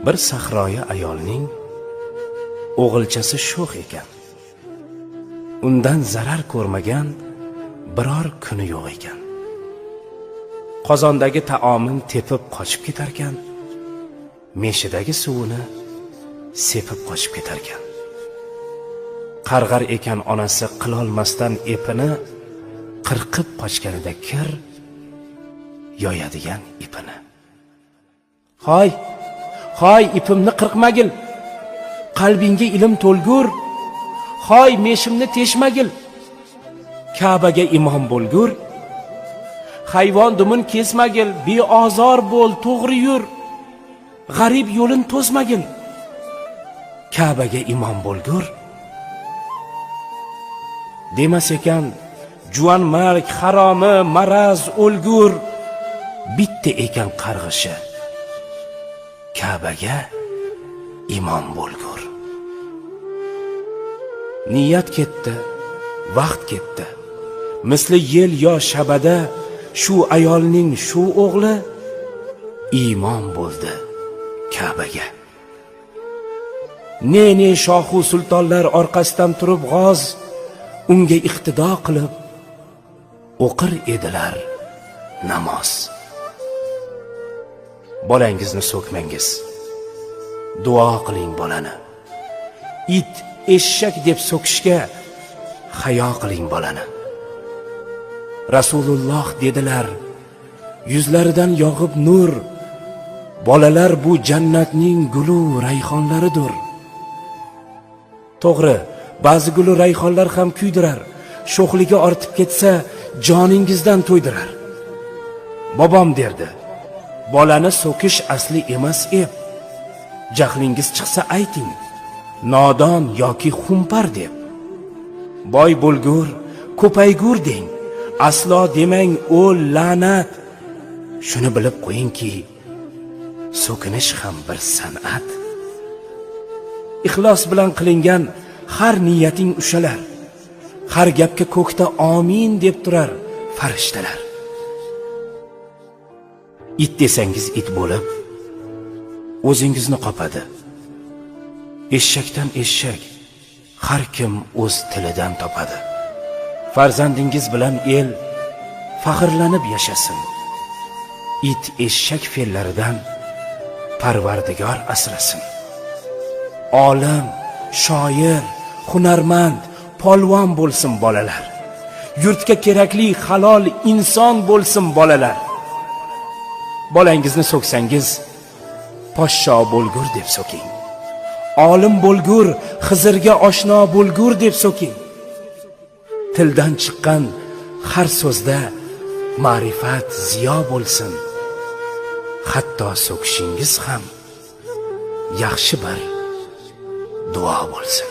Bir sahroyi ayolning o'g'ilchasi sho'x ekan. Undan zarar ko'rmagan biror kuni yo'q ekan. Qozondagi taomin tepib qochib ketar ekan, meshidagi suvini sepib qochib ketar ekan. Qarg'ar ekan onasi qilolmasdan epini, qirqib qochganida kir yoyadigan ipini. Hoy ipimni qirqmagil, qalbingga ilm to'lgur. Hoy meshimni teshmagil, Ka'baga imom bo'lgur. Hayvon dumin kesmagil, beozor bo'l, to'g'ri yur. G'arib yo'lin to'smagil, Ka'baga imom bo'lgur. Demas ekan, juvanmarg, haromi, maraz, o'lgur. Bitta ekan qarg'ishi, Ka'baga imom bo'lgur. Niyat ketdi, vaqt ketdi. Misli yel yo shabada shu ayolning shu o'g'li imom bo'ldi Ka'baga. Ne shohu sultonlar orqasidan turib g'oz unga iqtido qilib o'qir edilar namoz. Bolangizni so'kmangiz, duo qiling bolani. It, eshak deb so'kishga hayo qiling bolani. Rasululloh dedilar, yuzlaridan yog'ib nur. Bolalar bu jannatning gulu rayhonlaridir. To'g'ri, ba'zi gulu rayhonlar ham kuydirar. Sho'xligi ortib ketsa, joningizdan to'ydirar. Bobom derdi, bolani so'kish asli emas ep. Jahlingiz chiqsa ayting, nodon yoki xumpar deb. Boy bo'lgur, ko'paygur deng. Aslo demang o'l la'nat. Shuni bilib qo'yingki, so'kinish ham bir san'at. Ixlos bilan qilingan har niyating ushalar. Har gapga ko'kda amin deb turar farishtalar. It desangiz it bo'lib, o'zingizni qopadi. Eshakdan eshak, har kim o'z tilidan topadi. Farzandingiz bilan el faxrlanib yashasin. It eshak fe'llaridan Parvardigor asrasin. Olim, shoir, hunarmand, polvon bo'lsin bolalar. Yurtga kerakli halol inson bo'lsin bolalar. Bolangizni so'ksangiz, poshsho bo'lgur deb so'king. Olim bo'lgur, Xizrga oshno bo'lgur deb so'king. Tildan chiqqan har so'zda ma'rifat ziyo bo'lsin. Hatto so'kishingiz ham yaxshi bir duo bo'lsin.